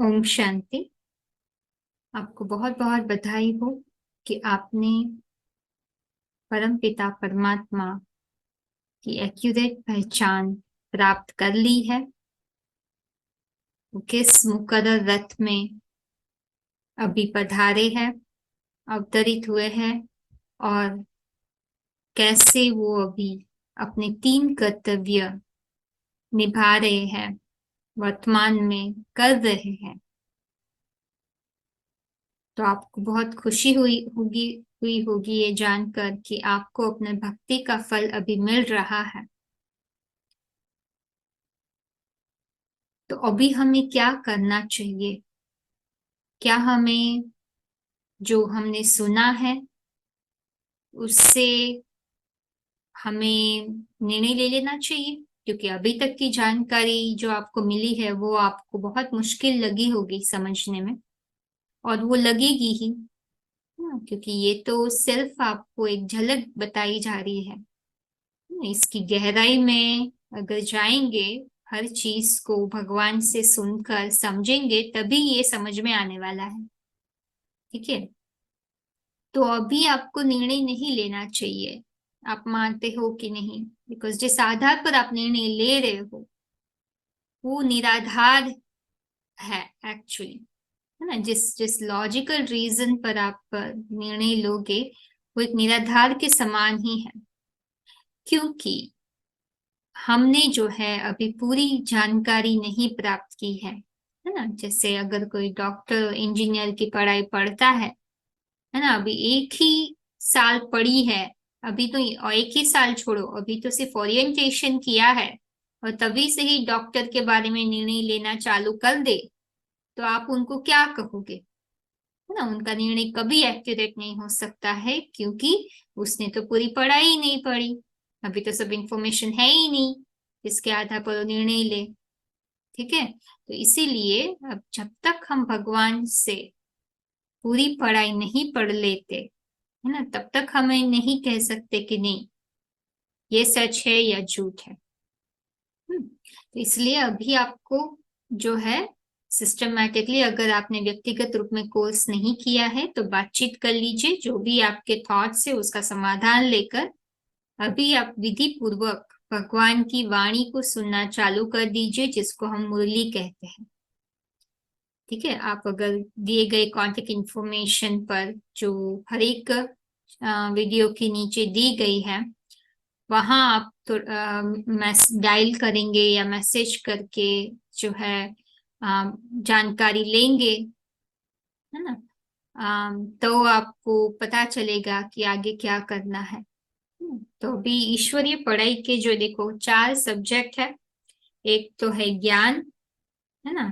ओम शांति। आपको बहुत बहुत बधाई हो कि आपने परम पिता परमात्मा की एक्यूरेट पहचान प्राप्त कर ली है। वो किस मुकर्रर रथ में अभी पधारे हैं, अवतरित हुए हैं, और कैसे वो अभी अपने 3 कर्तव्य निभा रहे हैं, वर्तमान में कर रहे हैं। तो आपको बहुत खुशी हुई होगी ये जानकर कि आपको अपने भक्ति का फल अभी मिल रहा है। तो अभी हमें क्या करना चाहिए? क्या हमें जो हमने सुना है उससे हमें निर्णय ले लेना चाहिए? क्योंकि अभी तक की जानकारी जो आपको मिली है वो आपको बहुत मुश्किल लगी होगी समझने में, और वो लगेगी ही। क्योंकि ये तो सिर्फ आपको एक झलक बताई जा रही है। इसकी गहराई में अगर जाएंगे, हर चीज को भगवान से सुनकर समझेंगे, तभी ये समझ में आने वाला है। ठीक है। तो अभी आपको निर्णय नहीं लेना चाहिए। आप मानते हो कि नहीं? बिकॉज जिस आधार पर आप निर्णय ले रहे हो वो निराधार है एक्चुअली, है ना। जिस जिस लॉजिकल रीजन पर आप निर्णय लोगे वो एक निराधार के समान ही है। क्योंकि हमने जो है अभी पूरी जानकारी नहीं प्राप्त की है ना। जैसे अगर कोई डॉक्टर इंजीनियर की पढ़ाई पढ़ता है ना, अभी एक ही साल पढ़ी है। अभी तो और एक ही साल छोड़ो, अभी तो सिर्फ ओरिएंटेशन किया है, और तभी से ही डॉक्टर के बारे में निर्णय लेना चालू कर दे, तो आप उनको क्या कहोगे? है ना, उनका निर्णय कभी एक्यूरेट नहीं हो सकता है, क्योंकि उसने तो पूरी पढ़ाई ही नहीं पढ़ी। अभी तो सब इंफॉर्मेशन है ही नहीं जिसके आधार पर वो निर्णय ले। ठीक है। तो इसीलिए अब जब तक हम भगवान से पूरी पढ़ाई नहीं पढ़ लेते, है ना, तब तक हमें नहीं कह सकते कि नहीं ये सच है या झूठ है। तो इसलिए अभी आपको जो है सिस्टमैटिकली, अगर आपने व्यक्तिगत रूप में कोर्स नहीं किया है तो बातचीत कर लीजिए, जो भी आपके थॉट्स है उसका समाधान लेकर अभी आप विधि पूर्वक भगवान की वाणी को सुनना चालू कर दीजिए, जिसको हम मुरली कहते हैं। ठीक है। आप अगर दिए गए कॉन्टेक्ट इंफॉर्मेशन पर जो हर एक वीडियो के नीचे दी गई है, वहां आप तो डायल करेंगे या मैसेज करके जो है जानकारी लेंगे, है ना। तो आपको पता चलेगा कि आगे क्या करना है। तो अभी ईश्वरीय पढ़ाई के जो देखो 4 सब्जेक्ट है। एक तो है ज्ञान, है ना,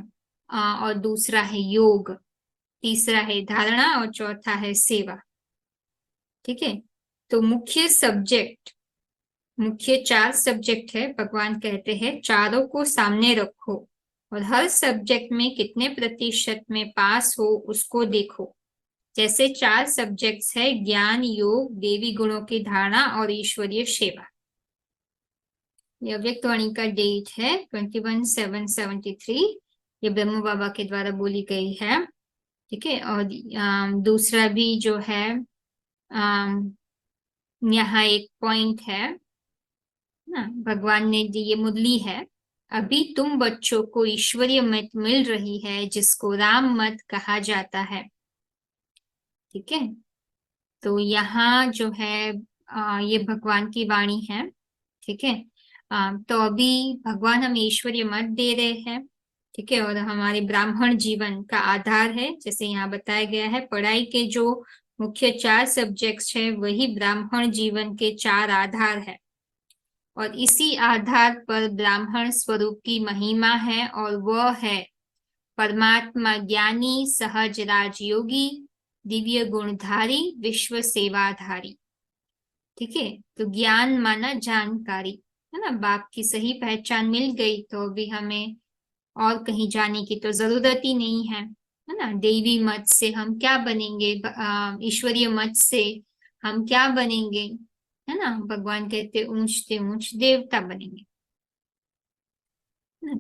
और दूसरा है योग, तीसरा है धारणा, और चौथा है सेवा। ठीक है। तो मुख्य 4 सब्जेक्ट है। भगवान कहते हैं चारों को सामने रखो और हर सब्जेक्ट में कितने प्रतिशत में पास हो उसको देखो। जैसे 4 सब्जेक्ट्स है: ज्ञान, योग, देवी गुणों की धारणा और ईश्वरीय सेवा। ये अव्यक्तवाणी का डेट है 21/7/73। ये ब्रह्म बाबा के द्वारा बोली गई है। ठीक है। और दूसरा भी जो है, यहाँ एक पॉइंट है ना, भगवान ने दी ये मुरली है: अभी तुम बच्चों को ईश्वरीय मत मिल रही है जिसको राम मत कहा जाता है। ठीक है। तो यहाँ जो है ये भगवान की वाणी है। ठीक है। तो अभी भगवान हमें ईश्वरीय मत दे रहे हैं। ठीक है। और हमारे ब्राह्मण जीवन का आधार है, जैसे यहाँ बताया गया है, पढ़ाई के जो मुख्य 4 सब्जेक्ट्स है वही ब्राह्मण जीवन के 4 आधार है। और इसी आधार पर ब्राह्मण स्वरूप की महिमा है, और वह है परमात्मा ज्ञानी, सहज राजयोगी, दिव्य गुणधारी, विश्व सेवाधारी। ठीक है। तो ज्ञान माना जानकारी, है ना। बाप की सही पहचान मिल गई तो अभी हमें और कहीं जाने की तो जरूरत ही नहीं है ना। देवी मत से हम क्या बनेंगे? ईश्वरीय मत से हम क्या बनेंगे? है ना। भगवान कहते ऊंचते ऊंच देवता बनेंगे।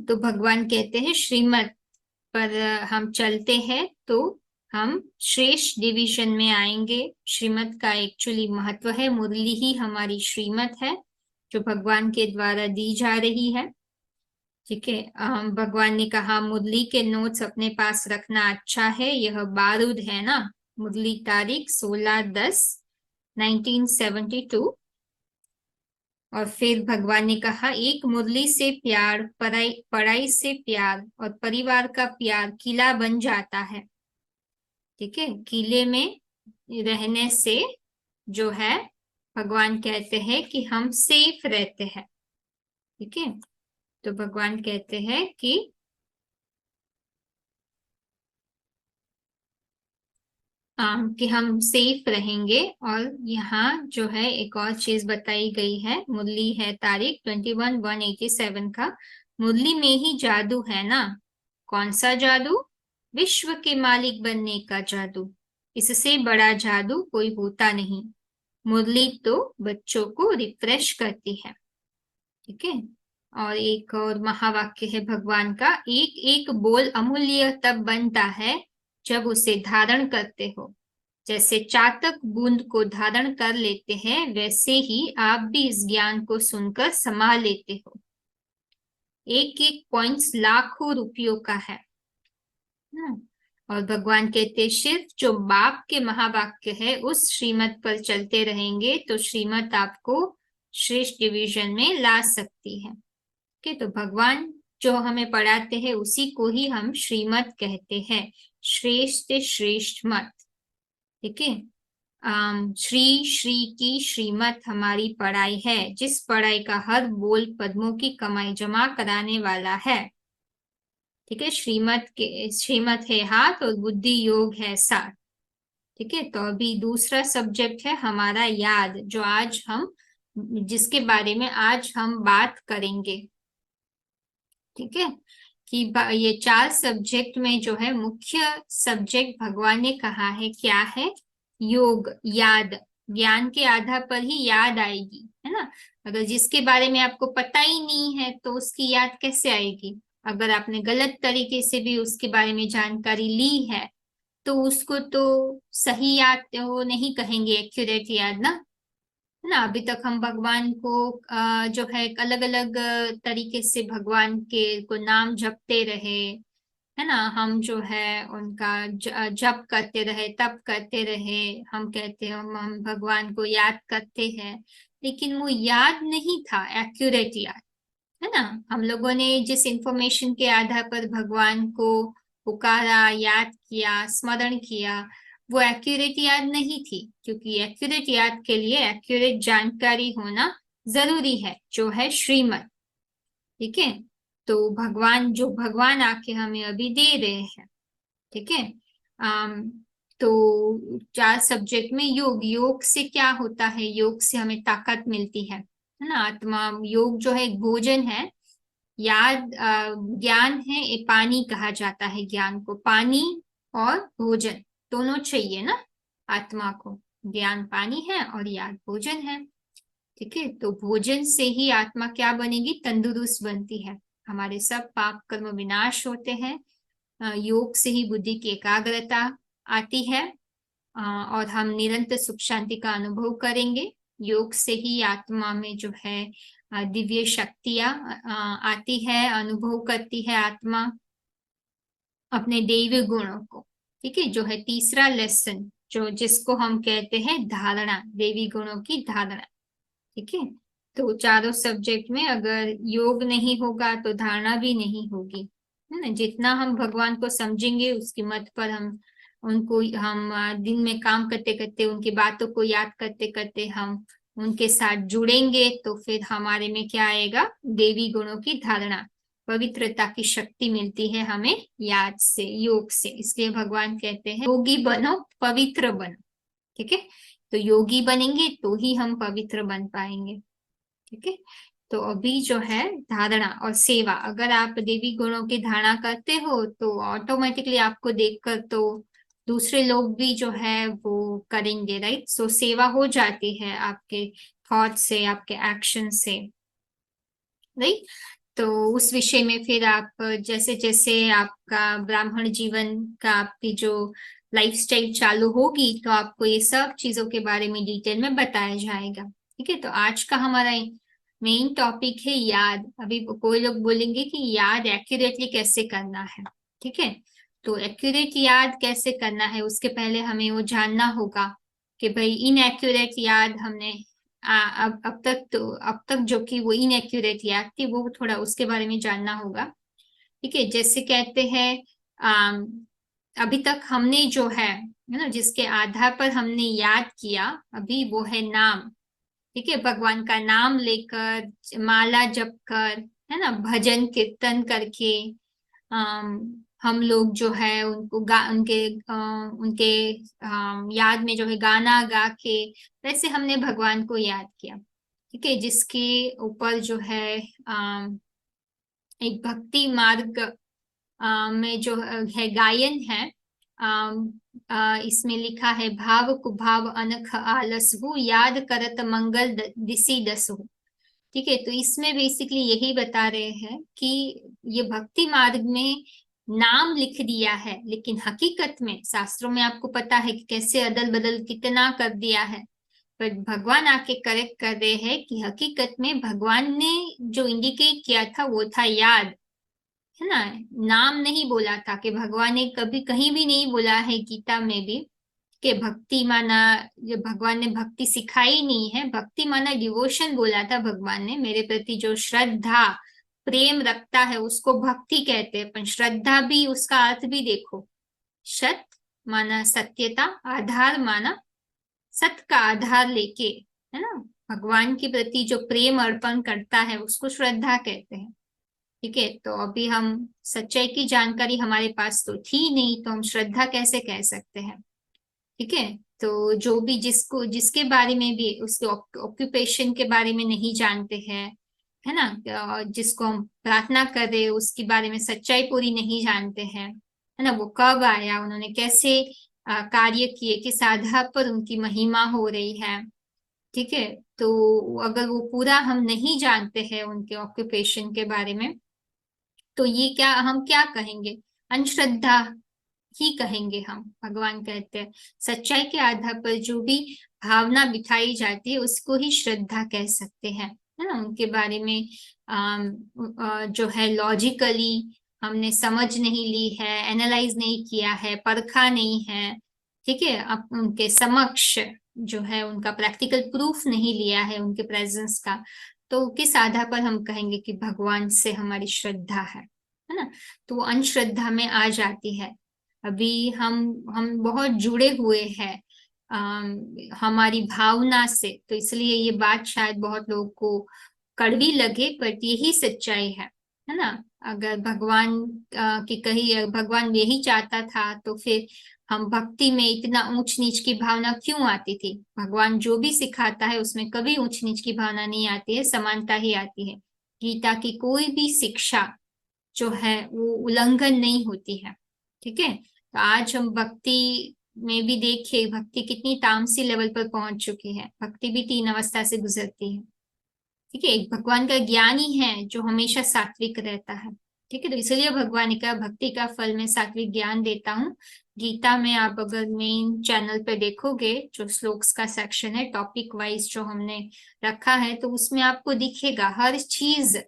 तो भगवान कहते हैं श्रीमत पर हम चलते हैं तो हम श्रेष्ठ डिवीजन में आएंगे। श्रीमत का एक्चुअली महत्व है, मुरली ही हमारी श्रीमत है जो भगवान के द्वारा दी जा रही है। ठीक है, भगवान ने कहा मुरली के नोट्स अपने पास रखना अच्छा है, यह बारूद है ना। मुरली तारीख 16/10/1972। और फिर भगवान ने कहा एक मुरली से प्यार, पढ़ाई से प्यार और परिवार का प्यार किला बन जाता है। ठीक है, किले में रहने से जो है भगवान कहते हैं कि हम सेफ रहते हैं। ठीक है, तो भगवान कहते हैं कि हम सेफ रहेंगे। और यहाँ जो है एक और चीज बताई गई है, मुरली है तारीख 21/1/87 का। मुरली में ही जादू है ना। कौन सा जादू? विश्व के मालिक बनने का जादू। इससे बड़ा जादू कोई होता नहीं। मुरली तो बच्चों को रिफ्रेश करती है। ठीक है, और एक और महावाक्य है भगवान का, एक एक बोल अमूल्य तब बनता है जब उसे धारण करते हो। जैसे चातक बूंद को धारण कर लेते हैं, वैसे ही आप भी इस ज्ञान को सुनकर संभाल लेते हो। एक एक पॉइंट्स लाखों रुपयों का है। और भगवान कहते सिर्फ जो बाप के महावाक्य है उस श्रीमत पर चलते रहेंगे तो श्रीमत आपको श्रेष्ठ डिवीजन में ला सकती है। ठीक, तो भगवान जो हमें पढ़ाते हैं उसी को ही हम श्रीमत कहते हैं, श्रेष्ठ श्रेष्ठ मत। ठीक है, श्री श्री की श्रीमत हमारी पढ़ाई है, जिस पढ़ाई का हर बोल पद्मों की कमाई जमा कराने वाला है। ठीक है, श्रीमत है हाथ और बुद्धि योग है साथ। ठीक है, तो अभी दूसरा सब्जेक्ट है हमारा याद, जो आज हम जिसके बारे में आज हम बात करेंगे। ठीक है, कि ये 4 सब्जेक्ट में जो है मुख्य सब्जेक्ट भगवान ने कहा है क्या है? योग, याद। ज्ञान के आधार पर ही याद आएगी, है ना। अगर जिसके बारे में आपको पता ही नहीं है तो उसकी याद कैसे आएगी? अगर आपने गलत तरीके से भी उसके बारे में जानकारी ली है तो उसको तो सही याद वो नहीं कहेंगे, एक्यूरेट याद ना, है ना। अभी तक हम भगवान को जो है अलग अलग तरीके से भगवान के को नाम जपते रहे, है ना। हम जो है उनका जप करते रहे, तप करते रहे। हम कहते हैं हम भगवान को याद करते हैं, लेकिन वो याद नहीं था एक्यूरेट याद, है ना। हम लोगों ने जिस इंफॉर्मेशन के आधार पर भगवान को पुकारा, याद किया, स्मरण किया, वो एक्यूरेट याद नहीं थी, क्योंकि एक्यूरेट याद के लिए एक्यूरेट जानकारी होना जरूरी है, जो है श्रीमत। ठीक है, तो भगवान आके हमें अभी दे रहे हैं। ठीक है, तो 4 सब्जेक्ट में योग से क्या होता है? योग से हमें ताकत मिलती है ना। आत्मा योग जो है एक भोजन है। याद ज्ञान है, ये पानी कहा जाता है ज्ञान को। पानी और भोजन दोनों चाहिए ना आत्मा को। ज्ञान पानी है और याद भोजन है। ठीक है, तो भोजन से ही आत्मा क्या बनेगी? तंदुरुस्त बनती है। हमारे सब पाप कर्म विनाश होते हैं। योग से ही बुद्धि की एकाग्रता आती है और हम निरंतर सुख शांति का अनुभव करेंगे। योग से ही आत्मा में जो है दिव्य शक्तियां आती है, अनुभव करती है आत्मा अपने दैवी गुणों को। ठीक है, जो है तीसरा लेसन, जो जिसको हम कहते हैं धारणा, देवी गुणों की धारणा। ठीक है, तो चारों सब्जेक्ट में अगर योग नहीं होगा तो धारणा भी नहीं होगी, है ना। जितना हम भगवान को समझेंगे उसकी मत पर हम दिन में काम करते करते, उनकी बातों को याद करते करते हम उनके साथ जुड़ेंगे तो फिर हमारे में क्या आएगा? देवी गुणों की धारणा, पवित्रता की शक्ति मिलती है हमें याद से, योग से। इसलिए भगवान कहते हैं योगी बनो, पवित्र बनो। ठीक है, तो योगी बनेंगे तो ही हम पवित्र बन पाएंगे। ठीक है, तो अभी जो है धारणा और सेवा, अगर आप देवी गुणों की धारणा करते हो तो ऑटोमेटिकली आपको देखकर तो दूसरे लोग भी जो है वो करेंगे, राइट। सो सेवा हो जाती है आपके थॉट से, आपके एक्शन से, राइट। तो उस विषय में फिर आप जैसे जैसे आपका ब्राह्मण जीवन का आपकी जो लाइफस्टाइल चालू होगी तो आपको ये सब चीजों के बारे में डिटेल में बताया जाएगा। ठीक है, तो आज का हमारा मेन टॉपिक है याद। अभी कोई लोग बोलेंगे कि याद एक्यूरेटली कैसे करना है। ठीक है, तो एक्यूरेट याद कैसे करना है उसके पहले हमें वो जानना होगा कि भाई इनएक्यूरेट याद हमने अब तक जो कि वो इनएक्यूरेट याद थी वो थोड़ा उसके बारे में जानना होगा। ठीक है, जैसे कहते हैं अम, अभी तक हमने जो है ना, जिसके आधार पर हमने याद किया अभी वो है नाम। ठीक है, भगवान का नाम लेकर माला जप कर, है ना, भजन कीर्तन करके हम लोग जो है उनको उनके याद में जो है गाना गा के वैसे हमने भगवान को याद किया। ठीक है, जिसके ऊपर जो है एक भक्ति मार्ग में जो है गायन है। इसमें लिखा है भाव कुभाव अनख आलसहु याद करत मंगल दिसी दसहु। ठीक है, तो इसमें बेसिकली यही बता रहे हैं कि ये भक्ति मार्ग में नाम लिख दिया है, लेकिन हकीकत में शास्त्रों में आपको पता है कि कैसे अदल बदल कितना कर दिया है। पर भगवान आके करेक्ट कर रहे हैं कि हकीकत में भगवान ने जो इंडिकेट किया था वो था याद, है ना। नाम नहीं बोला था कि भगवान ने कभी कहीं भी नहीं बोला है गीता में भी कि भक्ति माना, जो भगवान ने भक्ति सिखाई नहीं है। भक्ति माना डिवोशन बोला था भगवान ने, मेरे प्रति जो श्रद्धा प्रेम रखता है उसको भक्ति कहते हैं। पर श्रद्धा भी उसका अर्थ भी देखो, सत माना सत्यता, आधार माना सत का आधार लेके, है ना, भगवान के प्रति जो प्रेम अर्पण करता है उसको श्रद्धा कहते हैं। ठीक है, तो अभी हम सच्चाई की जानकारी हमारे पास तो थी नहीं, तो हम श्रद्धा कैसे कह सकते हैं। ठीक है, तो जो भी जिसको जिसके बारे में भी उसके ऑक्यूपेशन के बारे में नहीं जानते हैं, है ना, जिसको हम प्रार्थना कर रहे हैं उसके बारे में सच्चाई पूरी नहीं जानते हैं, है ना, वो कब आया, उन्होंने कैसे कार्य किए, किस आधार पर उनकी महिमा हो रही है। ठीक है, तो अगर वो पूरा हम नहीं जानते हैं उनके ऑक्यूपेशन के बारे में तो ये क्या हम क्या कहेंगे, अंधश्रद्धा ही कहेंगे हम। भगवान कहते हैं सच्चाई के आधार पर जो भी भावना बिठाई जाती है उसको ही श्रद्धा कह सकते हैं, है ना। उनके बारे में जो है लॉजिकली हमने समझ नहीं ली है, एनालाइज नहीं किया है, परखा नहीं है। ठीक है, अब उनके समक्ष जो है उनका प्रैक्टिकल प्रूफ नहीं लिया है उनके प्रेजेंस का, तो किस आधार पर हम कहेंगे कि भगवान से हमारी श्रद्धा है ना। तो वो अंधश्रद्धा में आ जाती है। अभी हम बहुत जुड़े हुए हैं हमारी भावना से, तो इसलिए ये बात शायद बहुत लोगों को कड़वी लगे, पर यही सच्चाई है ना। अगर भगवान की कही भगवान यही चाहता था तो फिर हम भक्ति में इतना ऊंच नीच की भावना क्यों आती थी। भगवान जो भी सिखाता है उसमें कभी ऊंच नीच की भावना नहीं आती है, समानता ही आती है। गीता की कोई भी शिक्षा जो है वो उल्लंघन नहीं होती है। ठीक है, तो आज हम भक्ति में भी देखिए भक्ति कितनी तामसी लेवल पर पहुंच चुकी है। भक्ति भी तीन अवस्था से गुजरती है। ठीक है, एक भगवान का ज्ञान ही है जो हमेशा सात्विक रहता है। ठीक है, तो इसलिए भगवान ने कहा भक्ति का फल मैं सात्विक ज्ञान देता हूँ। गीता में आप अगर मेन चैनल पे देखोगे जो श्लोक्स का सेक्शन है टॉपिक वाइज जो हमने रखा है, तो उसमें आपको दिखेगा हर चीज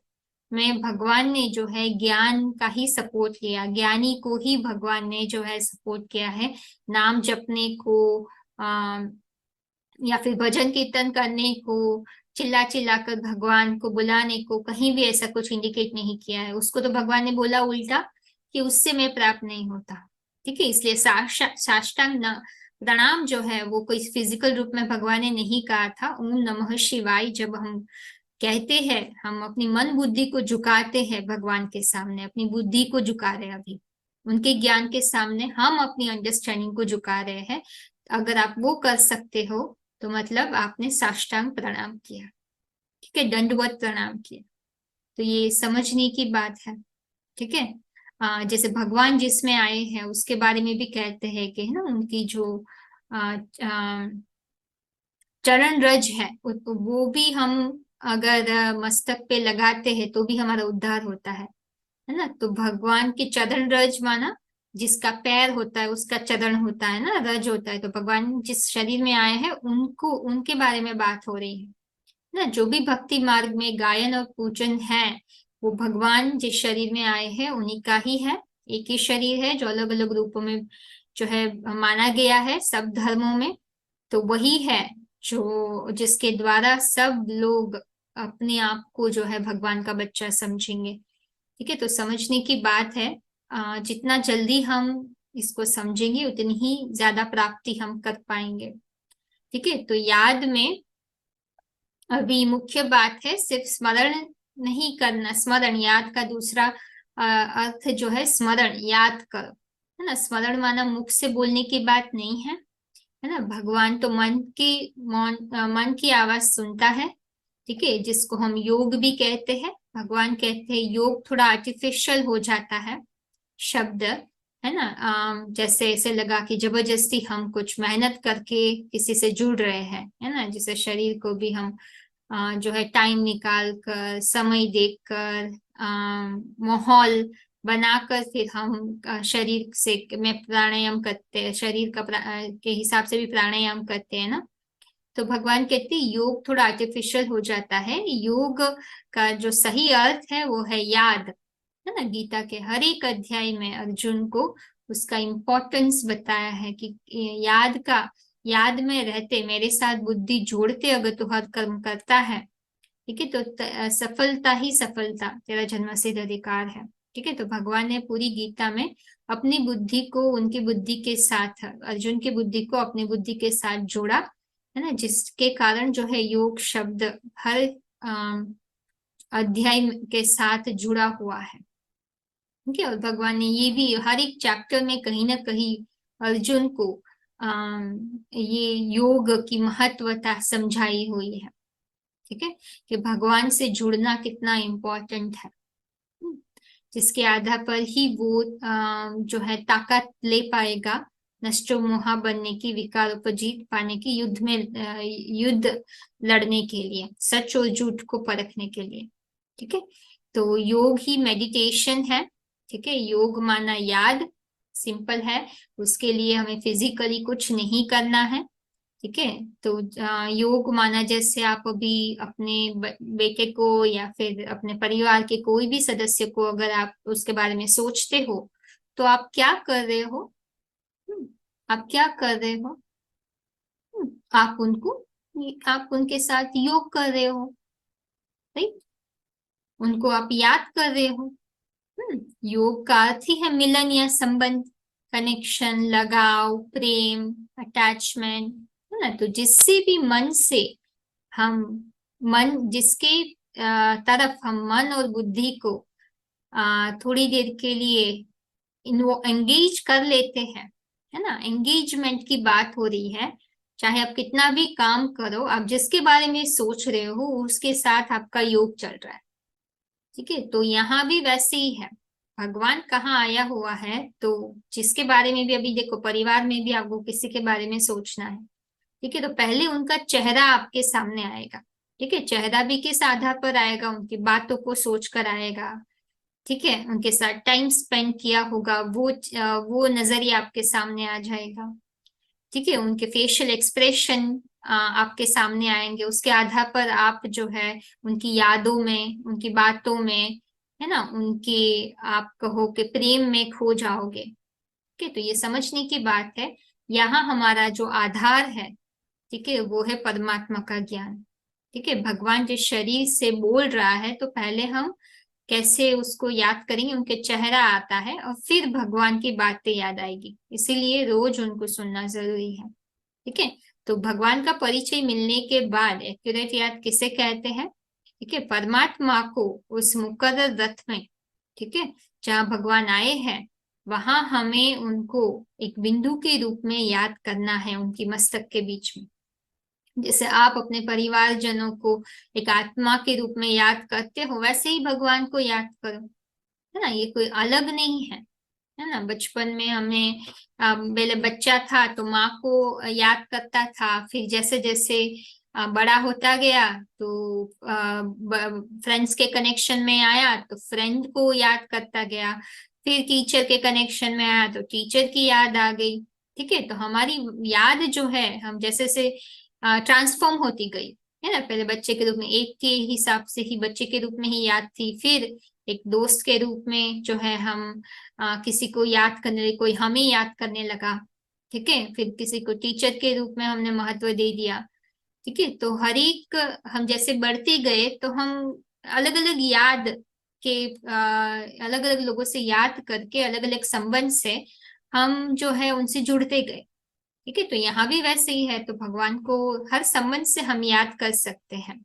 में भगवान ने जो है ज्ञान का ही सपोर्ट किया, ज्ञानी को ही भगवान ने जो है सपोर्ट किया है। नाम जपने को या फिर भजन कीर्तन करने को, चिल्ला चिल्ला कर भगवान को बुलाने को कहीं भी ऐसा कुछ इंडिकेट नहीं किया है। उसको तो भगवान ने बोला उल्टा कि उससे मैं प्राप्त नहीं होता। ठीक है, इसलिए साष्टांग प्रणाम जो है वो कोई फिजिकल रूप में भगवान ने नहीं कहा था। ओम नमः शिवाय जब हम कहते हैं, हम अपनी मन बुद्धि को झुकाते हैं भगवान के सामने, अपनी बुद्धि को झुका रहे हैं अभी उनके ज्ञान के सामने, हम अपनी अंडरस्टैंडिंग को झुका रहे हैं। अगर आप वो कर सकते हो तो मतलब आपने साष्टांग प्रणाम किया। ठीक है, दंडवत प्रणाम किया। तो ये समझने की बात है। ठीक है, जैसे भगवान जिसमें आए हैं उसके बारे में भी कहते हैं कि है ना उनकी जो चरण रज है वो भी हम अगर मस्तक पे लगाते हैं तो भी हमारा उद्धार होता है ना। तो भगवान के चरण रज माना, जिसका पैर होता है उसका चरण होता है ना, रज होता है। तो भगवान जिस शरीर में आए हैं उनको, उनके बारे में बात हो रही है ना। जो भी भक्ति मार्ग में गायन और पूजन है, वो भगवान जिस शरीर में आए हैं उन्हीं का ही है। एक ही शरीर है जो अलग अलग रूपों में जो है माना गया है सब धर्मों में। तो वही है जो, जिसके द्वारा सब लोग अपने आप को जो है भगवान का बच्चा समझेंगे। ठीक है, तो समझने की बात है। जितना जल्दी हम इसको समझेंगे उतनी ही ज्यादा प्राप्ति हम कर पाएंगे। ठीक है, तो याद में अभी मुख्य बात है सिर्फ स्मरण नहीं करना। स्मरण, याद का दूसरा अर्थ जो है स्मरण, याद कर, है ना। स्मरण माना मुख से बोलने की बात नहीं है ना। भगवान तो मन की आवाज सुनता है। ठीक है, जिसको हम योग भी कहते हैं। भगवान कहते हैं योग थोड़ा आर्टिफिशियल हो जाता है शब्द, है ना। जैसे ऐसे लगा कि जबरदस्ती हम कुछ मेहनत करके किसी से जुड़ रहे हैं, है ना। जैसे शरीर को भी हम जो है टाइम निकाल कर, समय देखकर, माहौल बनाकर फिर हम शरीर से में प्राणायाम करते हैं, शरीर का के हिसाब से भी प्राणायाम करते हैं ना। तो भगवान कहते हैं योग थोड़ा आर्टिफिशियल हो जाता है। योग का जो सही अर्थ है वो है याद, है ना। गीता के हर एक अध्याय में अर्जुन को उसका इम्पोर्टेंस बताया है कि याद में रहते, मेरे साथ बुद्धि जोड़ते अगर तू हर कर्म करता है, ठीक है, तो सफलता ही सफलता तेरा जन्मसिद्ध अधिकार है। ठीक है, तो भगवान ने पूरी गीता में अपनी बुद्धि को उनकी बुद्धि के साथ, अर्जुन की बुद्धि को अपनी बुद्धि के साथ जोड़ा, है ना। जिसके कारण जो है योग शब्द हर अध्याय के साथ जुड़ा हुआ है। ठीक है, और भगवान ने ये भी हर एक चैप्टर में कहीं ना कहीं अर्जुन को ये योग की महत्वता समझाई हुई है। ठीक है, कि भगवान से जुड़ना कितना इम्पोर्टेंट है। जिसके आधार पर ही वो जो है ताकत ले पाएगा नष्टो मोहा बनने की, विकारों पर जीत पाने की, युद्ध में युद्ध लड़ने के लिए, सच और झूठ को परखने के लिए। ठीक है, तो योग ही मेडिटेशन है। ठीक है, योग माना याद, सिंपल है। उसके लिए हमें फिजिकली कुछ नहीं करना है। ठीक है, तो योग माना जैसे आप अभी अपने बेटे को या फिर अपने परिवार के कोई भी सदस्य को अगर आप उसके बारे में सोचते हो तो आप क्या कर रहे हो? आप क्या कर रहे हो? आप उनको, आप उनके साथ योग कर रहे हो, राइट। उनको आप याद कर रहे हो। योग का अर्थ ही है मिलन या संबंध, कनेक्शन, लगाव, प्रेम, अटैचमेंट, है ना। तो जिससे भी मन से हम, मन जिसके तरफ हम मन और बुद्धि को थोड़ी देर के लिए एंगेज कर लेते हैं, है ना। एंगेजमेंट की बात हो रही है। चाहे आप कितना भी काम करो, आप जिसके बारे में सोच रहे हो उसके साथ आपका योग चल रहा है। ठीक है, तो यहाँ भी वैसे ही है। भगवान कहाँ आया हुआ है, तो जिसके बारे में भी अभी देखो, परिवार में भी आपको किसी के बारे में सोचना है, ठीक है, तो पहले उनका चेहरा आपके सामने आएगा। ठीक है, चेहरा भी किस आधार पर आएगा? उनकी बातों को सोच कर आएगा। ठीक है, उनके साथ टाइम स्पेंड किया होगा, वो नजरिया आपके सामने आ जाएगा। ठीक है, उनके फेशियल एक्सप्रेशन आपके सामने आएंगे। उसके आधार पर आप जो है उनकी यादों में, उनकी बातों में, है ना, उनके, आप कहो कि प्रेम में खो जाओगे। ठीक है, तो ये समझने की बात है। यहाँ हमारा जो आधार है, ठीक है, वो है परमात्मा का ज्ञान। ठीक है, भगवान जिस शरीर से बोल रहा है तो पहले हम कैसे उसको याद करेंगे? उनके चेहरा आता है और फिर भगवान की बातें याद आएगी। इसीलिए रोज उनको सुनना जरूरी है। ठीक है, तो भगवान का परिचय मिलने के बाद एक्यूरेट याद किसे कहते हैं? ठीक है, परमात्मा को उस मुकर्रर रथ में, ठीक है, जहाँ भगवान आए हैं वहां हमें उनको एक बिंदु के रूप में याद करना है, उनकी मस्तक के बीच में। जैसे आप अपने परिवारजनों को एक आत्मा के रूप में याद करते हो, वैसे ही भगवान को याद करो, है ना। ये कोई अलग नहीं है ना। बचपन में हमें पहले बच्चा था तो माँ को याद करता था, फिर जैसे जैसे बड़ा होता गया तो फ्रेंड्स के कनेक्शन में आया तो फ्रेंड को याद करता गया, फिर टीचर के कनेक्शन में आया तो टीचर की याद आ गई। ठीक है, तो हमारी याद जो है हम जैसे से ट्रांसफॉर्म होती गई, है ना। पहले बच्चे के रूप में एक के हिसाब से ही बच्चे के रूप में ही याद थी, फिर एक दोस्त के रूप में जो है हम किसी को याद करने लगे, कोई हमें याद करने लगा। ठीक है, फिर किसी को टीचर के रूप में हमने महत्व दे दिया। ठीक है, तो हर एक हम जैसे बढ़ते गए तो हम अलग अलग याद के अलग अलग लोगों से याद करके अलग अलग संबंध से हम जो है उनसे जुड़ते गए। ठीक है, तो यहाँ भी वैसे ही है, तो भगवान को हर संबंध से हम याद कर सकते हैं।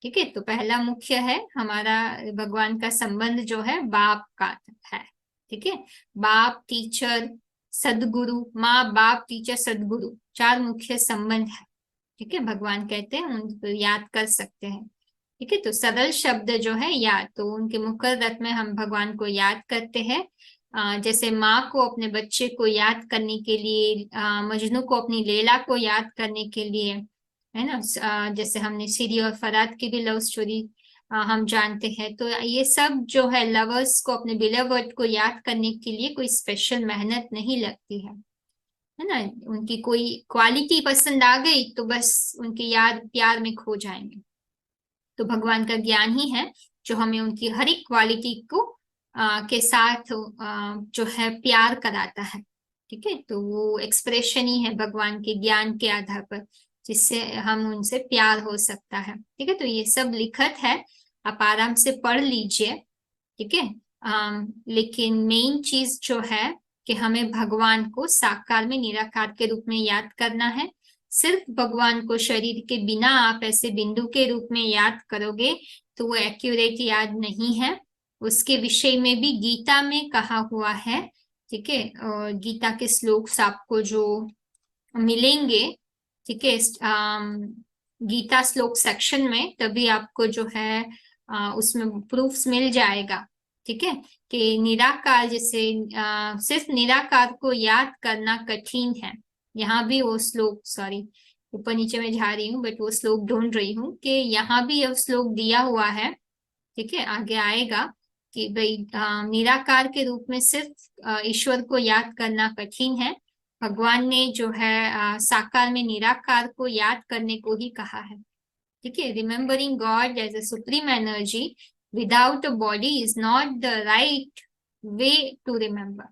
ठीक है, तो पहला मुख्य है हमारा भगवान का संबंध जो है बाप का है। ठीक है, बाप, टीचर, सदगुरु, माँ बाप टीचर सदगुरु, चार मुख्य संबंध है। ठीक है, भगवान कहते हैं उनको याद कर सकते हैं। ठीक है, तो सरल शब्द जो है याद, तो उनके मुखर रथ में हम भगवान को याद करते हैं। जैसे माँ को अपने बच्चे को याद करने के लिए, मजनू को अपनी लैला को याद करने के लिए, है ना। जैसे हमने सिरी और फरात की भी लव स्टोरी हम जानते हैं। तो ये सब जो है लवर्स को अपने बिलवर्ड को याद करने के लिए कोई स्पेशल मेहनत नहीं लगती है ना। उनकी कोई क्वालिटी पसंद आ गई तो बस उनकी याद प्यार में खो जाएंगे। तो भगवान का ज्ञान ही है जो हमें उनकी हर एक क्वालिटी को के साथ जो है प्यार कराता है। ठीक है, तो वो एक्सप्रेशन ही है भगवान के ज्ञान के आधार पर जिससे हम उनसे प्यार हो सकता है। ठीक है, तो ये सब लिखत है, आप आराम से पढ़ लीजिए। ठीक है, लेकिन मेन चीज जो है कि हमें भगवान को साकार में निराकार के रूप में याद करना है। सिर्फ भगवान को शरीर के बिना आप ऐसे बिंदु के रूप में याद करोगे तो वो एक्यूरेट याद नहीं है। उसके विषय में भी गीता में कहा हुआ है। ठीक है, और गीता के श्लोक आपको जो मिलेंगे, ठीक है, गीता श्लोक सेक्शन में, तभी आपको जो है उसमें प्रूफ्स मिल जाएगा। ठीक है, कि निराकार जैसे सिर्फ निराकार को याद करना कठिन है। यहाँ भी वो श्लोक, सॉरी ऊपर नीचे में जा रही हूँ बट वो श्लोक ढूंढ रही हूँ कि यहाँ भी यह श्लोक दिया हुआ है। ठीक है, आगे आएगा कि भाई निराकार के रूप में सिर्फ ईश्वर को याद करना कठिन है। भगवान ने जो है साकार में निराकार को याद करने को ही कहा है। ठीक है, remembering God as a supreme energy without a body is not the right way to remember.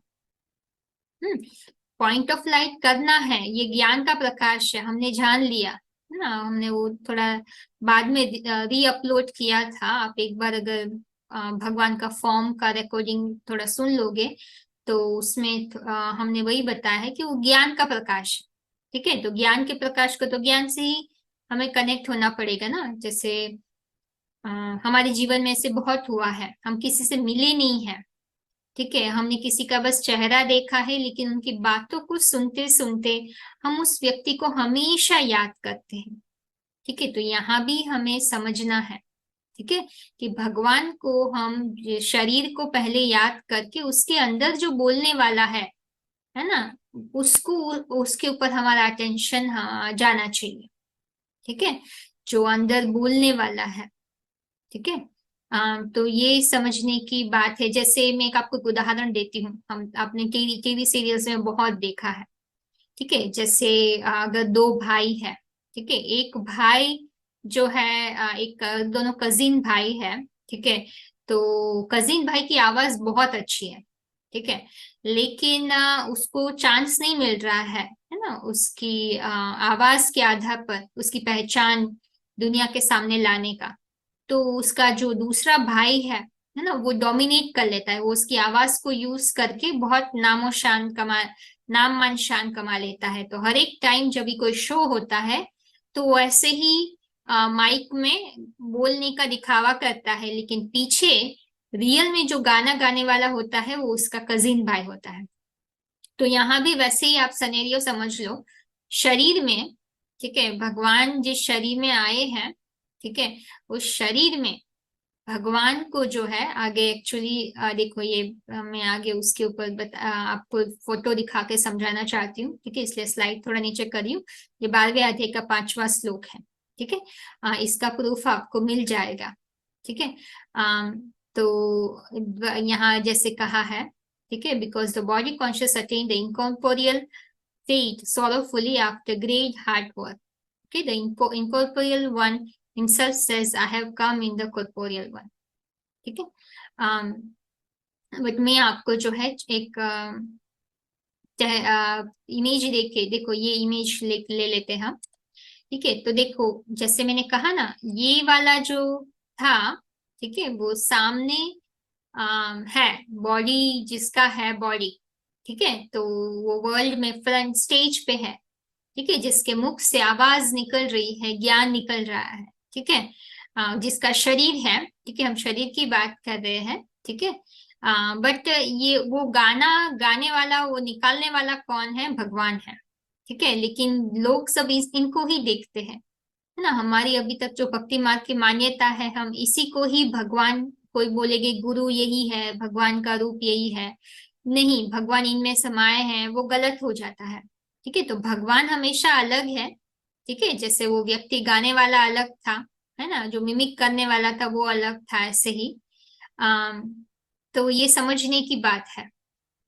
Point of light करना है, ये ज्ञान का प्रकाश है, हमने जान लिया है ना। हमने वो थोड़ा बाद में री अपलोड किया था, आप एक बार अगर भगवान का फॉर्म का रिकॉर्डिंग थोड़ा सुन लोगे तो उसमें हमने वही बताया है कि वो ज्ञान का प्रकाश है। ठीक है, तो ज्ञान के प्रकाश को तो ज्ञान से ही हमें कनेक्ट होना पड़ेगा ना। जैसे हमारे जीवन में ऐसे बहुत हुआ है, हम किसी से मिले नहीं है। ठीक है, हमने किसी का बस चेहरा देखा है लेकिन उनकी बातों को सुनते सुनते हम उस व्यक्ति को हमेशा याद करते हैं। ठीक है, तो यहाँ भी हमें समझना है। ठीक है, कि भगवान को हम शरीर को पहले याद करके उसके अंदर जो बोलने वाला है ना, उसको उसके ऊपर हमारा अटेंशन जाना चाहिए। ठीक है, जो अंदर बोलने वाला है। ठीक है, तो ये समझने की बात है। जैसे मैं एक आपको एक उदाहरण देती हूँ, हम आपने टीवी सीरियल्स में बहुत देखा है। ठीक है, जैसे अगर दो भाई है, ठीक है, एक भाई जो है एक दोनों कजिन भाई है। ठीक है, तो कजिन भाई की आवाज बहुत अच्छी है। ठीक है, लेकिन उसको चांस नहीं मिल रहा है ना, उसकी आवाज के आधार पर उसकी पहचान दुनिया के सामने लाने का। तो उसका जो दूसरा भाई है ना, वो डोमिनेट कर लेता है, वो उसकी आवाज को यूज करके बहुत नाम मान शान कमा लेता है। तो हर एक टाइम जब भी कोई शो होता है तो वो ऐसे ही माइक में बोलने का दिखावा करता है, लेकिन पीछे रियल में जो गाना गाने वाला होता है वो उसका कजिन भाई होता है। तो यहाँ भी वैसे ही आप सनेरियो समझ लो शरीर में। ठीक है, भगवान जिस शरीर में आए हैं, ठीक है, उस शरीर में भगवान को जो है आगे एक्चुअली देखो ये मैं आगे उसके ऊपर आपको फोटो दिखा के समझाना चाहती हूँ। ठीक है, इसलिए स्लाइड थोड़ा नीचे करी हूँ। ये 12वें अध्याय का 5वां श्लोक है। ठीक है, इसका प्रूफ आपको मिल जाएगा। ठीक है, तो यहाँ जैसे कहा है, ठीक है, because the body conscious attain the incorporeal fate sorrowfully after great hard work. Okay, the incorporeal one himself says, I have come in the corporeal one. ठीक है, बट मैं आपको जो है एक इमेज देखो, ये इमेज ले लेते हैं हम। ठीक है, तो देखो जैसे मैंने कहा ना, ये वाला जो था, ठीक है, वो सामने है बॉडी, जिसका है बॉडी, ठीक है, तो वो वर्ल्ड में फ्रंट स्टेज पे है, ठीक है, जिसके मुख से आवाज निकल रही है, ज्ञान निकल रहा है, ठीक है, जिसका शरीर है, ठीक है, हम शरीर की बात कर रहे हैं, ठीक है, बट ये वो गाना गाने वाला, वो निकालने वाला कौन है? भगवान है, ठीक है, लेकिन लोग सब इनको ही देखते हैं, है ना। हमारी अभी तक जो भक्ति मार्ग की मान्यता है, हम इसी को ही भगवान, कोई बोलेगे गुरु यही है, भगवान का रूप यही है, नहीं, भगवान इनमें समाये हैं, वो गलत हो जाता है। ठीक है, तो भगवान हमेशा अलग है, ठीक है, जैसे वो व्यक्ति गाने वाला अलग था, है ना, जो मिमिक करने वाला था वो अलग था, ऐसे ही तो ये समझने की बात है,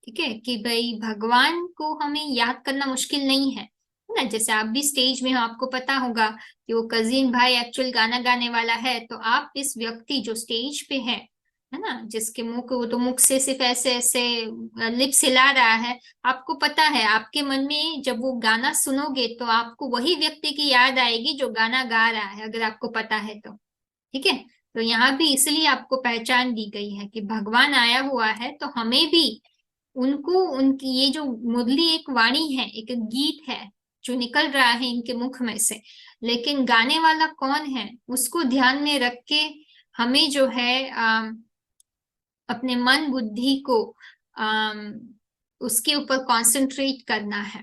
ठीक है, कि भाई भगवान को हमें याद करना मुश्किल नहीं है ना। जैसे आप भी स्टेज में हो, आपको पता होगा कि वो कजिन भाई एक्चुअल गाना गाने वाला है, तो आप इस व्यक्ति जो स्टेज पे है ना, जिसके मुंह को, वो तो मुख से सिर्फ ऐसे ऐसे लिप्स हिला रहा है, आपको पता है, आपके मन में जब वो गाना सुनोगे तो आपको वही व्यक्ति की याद आएगी जो गाना गा रहा है, अगर आपको पता है तो। ठीक है, तो यहाँ भी इसलिए आपको पहचान दी गई है कि भगवान आया हुआ है, तो हमें भी उनको, उनकी ये जो मुरली एक वाणी है, एक गीत है जो निकल रहा है इनके मुख में से, लेकिन गाने वाला कौन है उसको ध्यान में रख के हमें जो है अपने मन बुद्धि को उसके ऊपर कंसंट्रेट करना है,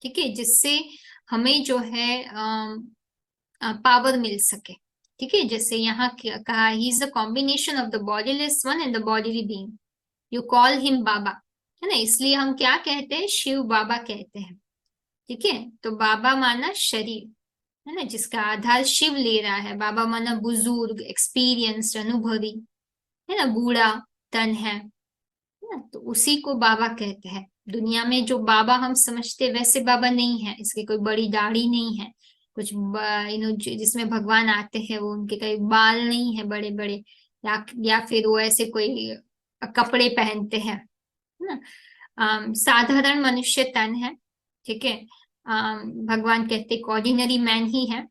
ठीक है, जिससे हमें जो है पावर मिल सके। ठीक है, जैसे यहाँ कहा, he is the combination of the bodiless one and the bodily being, you call him Baba, है ना, इसलिए हम क्या कहते हैं? शिव बाबा कहते हैं। ठीक है, तो बाबा माना शरीर, है ना, जिसका आधार शिव ले रहा है, बाबा माना बुजुर्ग, एक्सपीरियंस्ड, अनुभवी, है ना, बूढ़ा तन है ना, तो उसी को बाबा कहते हैं। दुनिया में जो बाबा हम समझते वैसे बाबा नहीं है, इसकी कोई बड़ी दाढ़ी नहीं है, कुछ जिसमें भगवान आते हैं वो उनके कई बाल नहीं है बड़े बड़े, या फिर वो ऐसे कोई कपड़े पहनते हैं, है ना, साधारण मनुष्य तन है। ठीक है, भगवान कहते ऑर्डिनरी मैन ही है,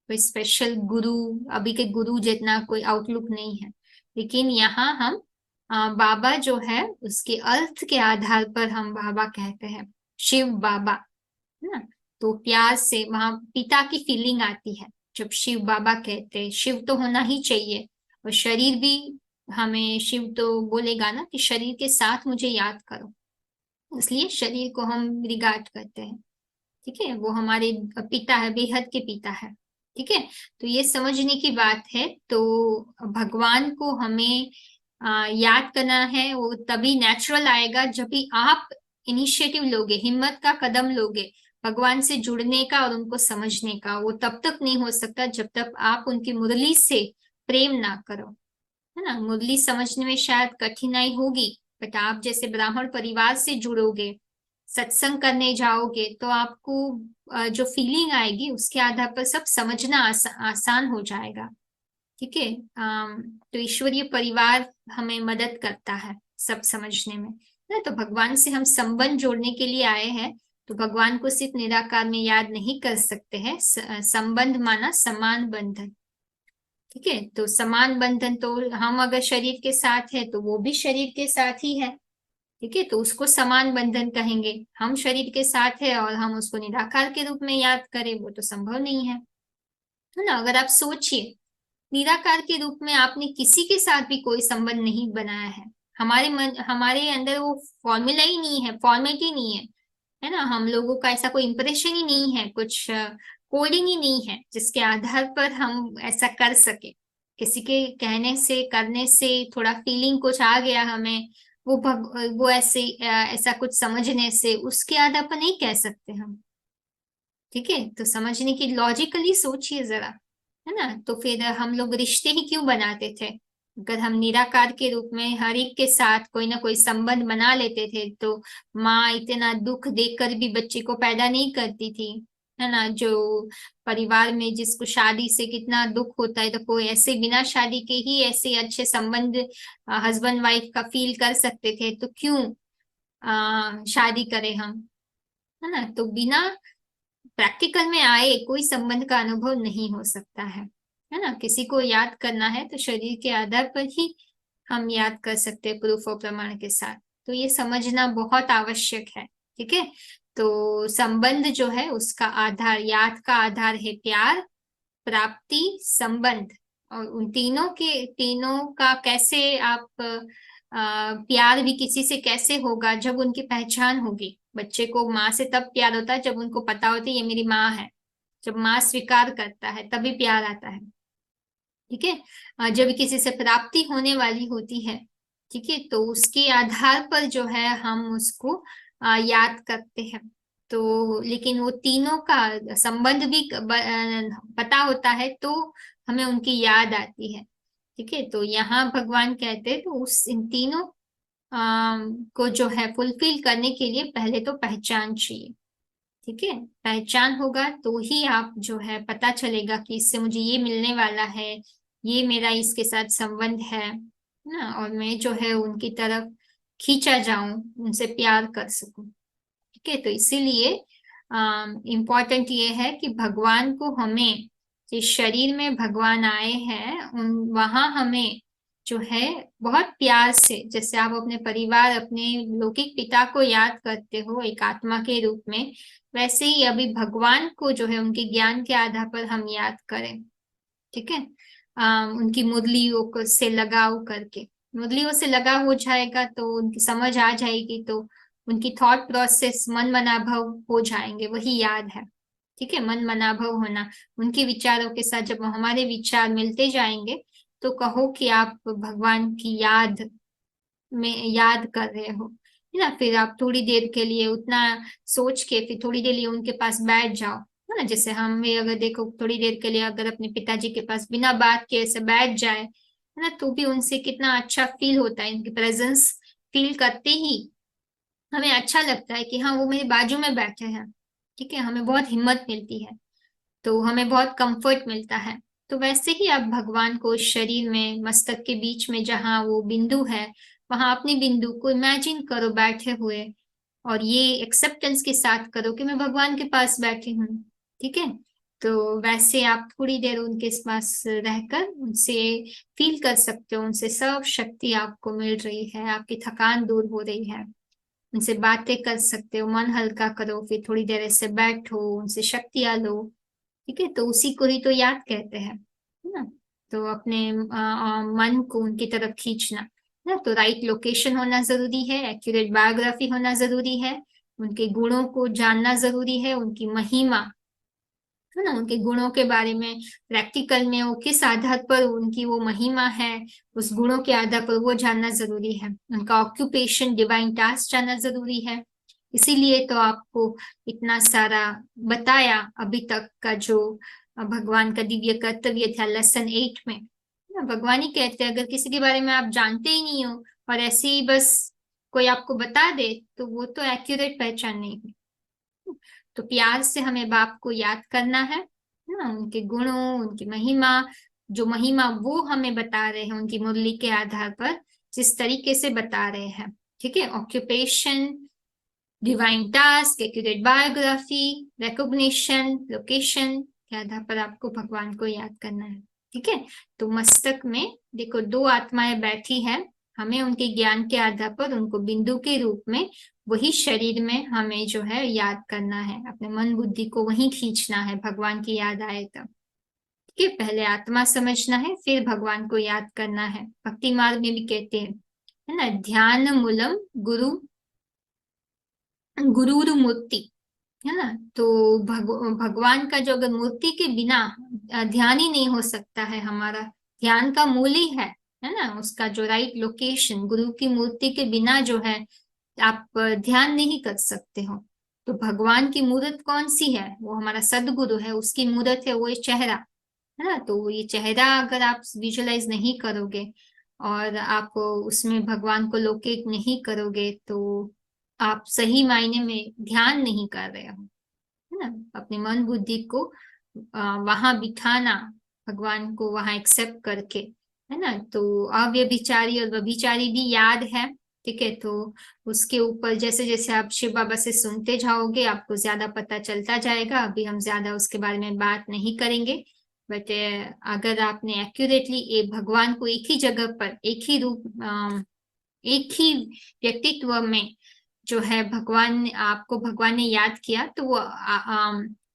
कोई स्पेशल गुरु, अभी के गुरु जितना कोई आउटलुक नहीं है, लेकिन यहाँ हम बाबा जो है उसके अर्थ के आधार पर हम बाबा कहते हैं, शिव बाबा, है ना, तो प्यार से वहां पिता की फीलिंग आती है जब शिव बाबा कहते हैं। शिव तो होना ही चाहिए, और शरीर भी, हमें शिव तो बोलेगा ना कि शरीर के साथ मुझे याद करो, इसलिए शरीर को हम रिगार्ड करते हैं। ठीक है, वो हमारे पिता है, बेहद के पिता है। ठीक है, तो ये समझने की बात है। तो भगवान को हमें याद करना है, वो तभी नेचुरल आएगा जब भी आप इनिशिएटिव लोगे, हिम्मत का कदम लोगे भगवान से जुड़ने का और उनको समझने का। वो तब तक नहीं हो सकता जब तक आप उनकी मुरली से प्रेम ना करो, है ना। मुरली समझने में शायद कठिनाई होगी, बट आप जैसे ब्राह्मण परिवार से जुड़ोगे, सत्संग करने जाओगे, तो आपको जो फीलिंग आएगी उसके आधार पर सब समझना आसान हो जाएगा। ठीक है, तो ईश्वरीय परिवार हमें मदद करता है सब समझने में ना। तो भगवान से हम संबंध जोड़ने के लिए आए हैं, तो भगवान को सिर्फ निराकार में याद नहीं कर सकते हैं। संबंध माना समान बंधन। ठीक है, तो समान बंधन, तो हम अगर शरीर के साथ है तो वो भी शरीर के साथ ही है। ठीक है, तो उसको समान बंधन कहेंगे। हम शरीर के साथ है और हम उसको निराकार के रूप में याद करें, वो तो संभव नहीं है ना। अगर आप सोचिए, निराकार के रूप में आपने किसी के साथ भी कोई संबंध नहीं बनाया है, हमारे अंदर वो फॉर्मूला ही नहीं है, फॉर्मेट ही नहीं है ना, हम लोगों का ऐसा कोई इंप्रेशन ही नहीं है, कुछ कोडिंग ही नहीं है जिसके आधार पर हम ऐसा कर सके। किसी के कहने से, करने से, थोड़ा फीलिंग कुछ आ गया हमें, वो ऐसे ऐसा कुछ समझने से उसके आधार पर नहीं कह सकते हम। ठीक है, तो समझने की लॉजिकली सोचिए जरा, है ना। तो फिर हम लोग रिश्ते ही क्यों बनाते थे? अगर हम निराकार के रूप में हर एक के साथ कोई ना कोई संबंध बना लेते थे तो माँ इतना दुख देकर भी बच्चे को पैदा नहीं करती थी, है ना। जो परिवार में जिसको शादी से कितना दुख होता है, तो कोई ऐसे बिना शादी के ही ऐसे अच्छे संबंध हस्बैंड वाइफ का फील कर सकते थे, तो क्यों शादी करें हम, है ना। तो बिना प्रैक्टिकल में आए कोई संबंध का अनुभव नहीं हो सकता है ना। किसी को याद करना है तो शरीर के आधार पर ही हम याद कर सकते हैं, प्रूफ और प्रमाण के साथ। तो ये समझना बहुत आवश्यक है, ठीक है। तो संबंध जो है उसका आधार, याद का आधार है प्यार, प्राप्ति, संबंध। और उन तीनों का कैसे आप प्यार भी किसी से कैसे होगा, जब उनकी पहचान होगी। बच्चे को माँ से तब प्यार होता है जब उनको पता होता है ये मेरी माँ है। जब माँ स्वीकार करता है तभी प्यार आता है, ठीक है। जब किसी से प्राप्ति होने वाली होती है, ठीक है, तो उसके आधार पर जो है हम उसको याद करते हैं। तो लेकिन वो तीनों का संबंध भी पता होता है तो हमें उनकी याद आती है, ठीक है। तो यहाँ भगवान कहते हैं तो उस इन तीनों को जो है फुलफिल करने के लिए पहले तो पहचान चाहिए, ठीक है। पहचान होगा तो ही आप जो है पता चलेगा कि इससे मुझे ये मिलने वाला है, ये मेरा इसके साथ संबंध है ना, और मैं जो है उनकी तरफ खींचा जाऊं, उनसे प्यार कर सकूं, ठीक है। तो इसीलिए इम्पोर्टेंट ये है कि भगवान को हमें, जिस शरीर में भगवान आए हैं उन वहां हमें जो है बहुत प्यार से, जैसे आप अपने परिवार, अपने लौकिक पिता को याद करते हो एक आत्मा के रूप में, वैसे ही अभी भगवान को जो है उनके ज्ञान के आधार पर हम याद करें, ठीक है। उनकी मुरलियों को से लगाव करके, मुरलियों से लगाव हो जाएगा तो उनकी समझ आ जाएगी, तो उनकी थॉट प्रोसेस मन मनाभव हो जाएंगे, वही याद है, ठीक है। मन मनाभव होना, उनके विचारों के साथ जब हमारे विचार मिलते जाएंगे तो कहो कि आप भगवान की याद में याद कर रहे हो, है ना। फिर आप थोड़ी देर के लिए उतना सोच के फिर थोड़ी देर लिए उनके पास बैठ जाओ, है ना। जैसे हम भी अगर देखो थोड़ी देर के लिए अगर अपने पिताजी के पास बिना बात के ऐसे बैठ जाए, है ना, तो भी उनसे कितना अच्छा फील होता है, उनकी प्रेजेंस फील करते ही हमें अच्छा लगता है कि हाँ वो मेरे बाजू में बैठे हैं, ठीक है। हमें बहुत हिम्मत मिलती है, तो हमें बहुत कंफर्ट मिलता है। तो वैसे ही आप भगवान को शरीर में मस्तक के बीच में जहाँ वो बिंदु है, वहां अपने बिंदु को इमेजिन करो बैठे हुए, और ये एक्सेप्टेंस के साथ करो कि मैं भगवान के पास बैठी हूँ, ठीक है। तो वैसे आप थोड़ी देर उनके पास रहकर उनसे फील कर सकते हो, उनसे सब शक्ति आपको मिल रही है, आपकी थकान दूर हो रही है, उनसे बातें कर सकते हो, मन हल्का करो, फिर थोड़ी देर ऐसे बैठो, उनसे शक्तियां लो, ठीक है। तो उसी को ही तो याद कहते हैं, है ना। तो अपने मन को उनकी तरफ खींचना, है ना। तो राइट लोकेशन होना जरूरी है, एक्यूरेट बायोग्राफी होना जरूरी है, उनके गुणों को जानना जरूरी है, उनकी महिमा, है ना, उनके गुणों के बारे में प्रैक्टिकल में वो किस आधार पर उनकी वो महिमा है, उस गुणों के आधार पर वो जानना जरूरी है। उनका ऑक्यूपेशन, डिवाइन टास्क जानना जरूरी है। इसीलिए तो आपको इतना सारा बताया अभी तक का जो भगवान का दिव्य कर्तव्य था लेसन 8 में, ना। भगवान ही कहते हैं अगर किसी के बारे में आप जानते ही नहीं हो और ऐसे ही बस कोई आपको बता दे तो वो तो एक्यूरेट पहचान नहीं हुई। तो प्यार से हमें बाप को याद करना है ना, उनके गुणों, उनकी महिमा, जो महिमा वो हमें बता रहे हैं उनकी मुरली के आधार पर, जिस तरीके से बता रहे हैं, ठीक है। Occupation, divine task, accurate biography, recognition, location के आधार पर आपको भगवान को याद करना है, ठीक है। तो मस्तक में देखो दो आत्माएं बैठी है, हमें उनके ज्ञान के आधार पर उनको बिंदु के रूप में वही शरीर में हमें जो है याद करना है, अपने मन बुद्धि को वहीं खींचना है, भगवान की याद आए तब, ठीक है। पहले आत्मा समझना है फिर भगवान को याद करना है। भक्ति मार्ग में भी कहते हैं, है ना, ध्यान मूलम गुरु गुरुर मूर्ति, है ना। तो भगवान का जो अगर मूर्ति के बिना ध्यान ही नहीं हो सकता है, हमारा ध्यान का मूल ही है ना, उसका जो राइट लोकेशन, गुरु की मूर्ति के बिना जो है आप ध्यान नहीं कर सकते हो। तो भगवान की मूर्त कौन सी है? वो हमारा सदगुरु है, उसकी मूर्त है वो चेहरा, है ना। तो ये चेहरा अगर आप विजुअलाइज नहीं करोगे और आप उसमें भगवान को लोकेट नहीं करोगे तो आप सही मायने में ध्यान नहीं कर रहे हो, है ना। अपने मन बुद्धि को वहां बिठाना, भगवान को वहां एक्सेप्ट करके, है ना। तो अव्यभिचारी और व्यभिचारी भी याद है, ठीक है। तो उसके ऊपर जैसे जैसे आप शिव बाबा से सुनते जाओगे आपको ज्यादा पता चलता जाएगा। अभी हम ज्यादा उसके बारे में बात नहीं करेंगे, बट अगर आपने एक्यूरेटली भगवान को एक ही जगह पर, एक ही रूप, एक ही व्यक्तित्व में जो है भगवान आपको भगवान ने याद किया तो वो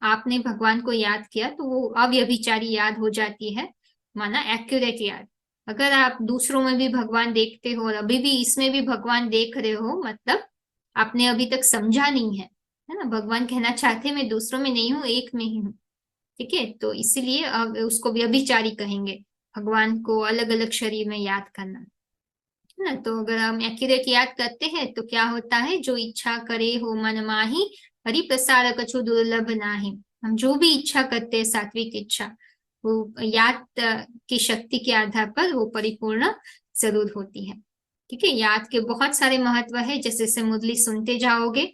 आपने भगवान को याद किया तो वो अव्यभिचारी याद हो जाती है, माना एक्यूरेट याद। अगर आप दूसरों में भी भगवान देखते हो और अभी भी इसमें भी भगवान देख रहे हो, मतलब आपने अभी तक समझा नहीं है ना। भगवान कहना चाहते मैं दूसरों में नहीं हूँ, एक में ही हूँ, ठीक है। तो इसीलिए अब उसको व्यभिचारी कहेंगे, भगवान को अलग अलग शरीर में याद करना, है ना। तो अगर हम एक्यूरेट याद करते हैं तो क्या होता है, जो इच्छा करे हो मन माही, हरि प्रसाद कछु दुर्लभ नाही। हम जो भी इच्छा करते हैं, सात्विक इच्छा, वो याद की शक्ति के आधार पर वो परिपूर्ण जरूर होती है, ठीक है। याद के बहुत सारे महत्व है, जैसे जैसे मुरली सुनते जाओगे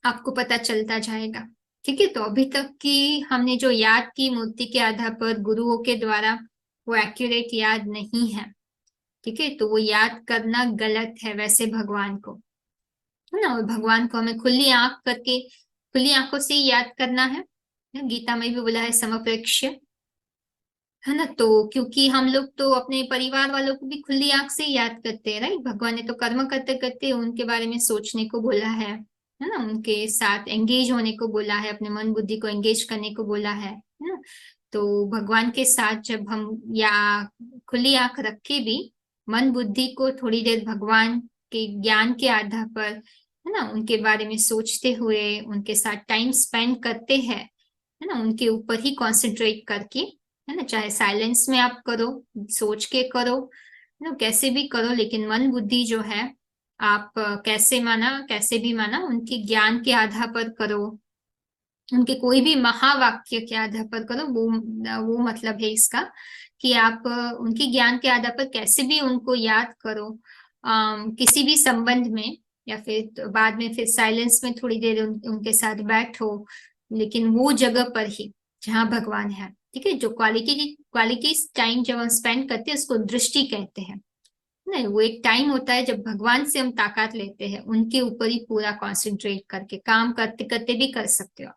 आपको पता चलता जाएगा, ठीक है। तो अभी तक की हमने जो याद की मूर्ति के आधार पर गुरुओं के द्वारा, वो एक्यूरेट याद नहीं है, ठीक है। तो वो याद करना गलत है वैसे भगवान को, है ना। और भगवान को हमें खुली आंख करके, खुली आंखों से ही याद करना है। गीता में भी बोला है समप्रेक्ष्य, है ना। तो क्योंकि हम लोग तो अपने परिवार वालों को भी खुली आंख से ही याद करते हैं, राइट। भगवान ने तो कर्म करते करते उनके बारे में सोचने को बोला है ना। उनके साथ एंगेज होने को बोला है, अपने मन बुद्धि को एंगेज करने को बोला है ना। तो भगवान के साथ जब हम या खुली आंख रख के भी मन बुद्धि को थोड़ी देर भगवान के ज्ञान के आधार पर, है ना, उनके बारे में सोचते हुए उनके साथ टाइम स्पेंड करते हैं, है ना, उनके ऊपर ही कॉन्सेंट्रेट करके, है ना, चाहे साइलेंस में आप करो, सोच के करो, है ना, कैसे भी करो, लेकिन मन बुद्धि जो है आप कैसे भी माना उनके ज्ञान के आधार पर करो, उनके कोई भी महावाक्य के आधार पर करो। वो मतलब है इसका कि आप उनके ज्ञान के आधार पर कैसे भी उनको याद करो, किसी भी संबंध में, या फिर तो बाद में फिर साइलेंस में थोड़ी देर उनके साथ बैठो, लेकिन वो जगह पर ही जहाँ भगवान है, ठीक है। जो क्वालिटी टाइम जब हम स्पेंड करते हैं उसको दृष्टि कहते हैं। नहीं, वो एक टाइम होता है जब भगवान से हम ताकत लेते हैं, उनके ऊपर ही पूरा कॉन्सेंट्रेट करके काम करते करते भी कर सकते हो,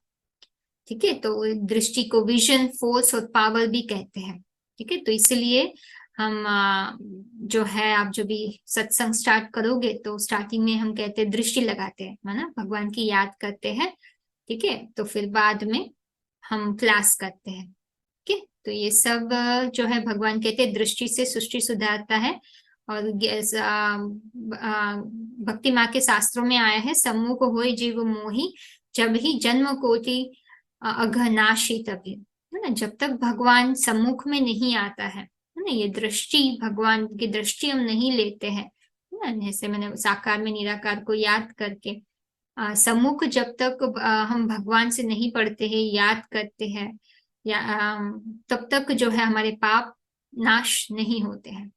ठीक है। तो दृष्टि को विजन, फोर्स और पावर भी कहते हैं, ठीक है। तो इसलिए हम जो है, आप जो भी सत्संग स्टार्ट करोगे तो स्टार्टिंग में हम कहते हैं दृष्टि लगाते हैं, है ना, भगवान की याद करते हैं, ठीक है। तो फिर बाद में हम क्लास करते हैं, ठीक है। तो ये सब जो है भगवान कहते हैं दृष्टि से सृष्टि सुधारता है। और भक्ति माँ के शास्त्रों में आया है, सम्मुख होय जीव मोही, जब ही जन्म कोटि अघनाशी तभी, है ना। जब तक भगवान सम्मुख में नहीं आता है ना, ये दृष्टि, भगवान की दृष्टि हम नहीं लेते हैं, है ना। जैसे मैंने साकार में निराकार को याद करके, सम्मुख जब तक हम भगवान से नहीं पढ़ते हैं, याद करते हैं, या तब तक जो है हमारे पाप नाश नहीं होते हैं।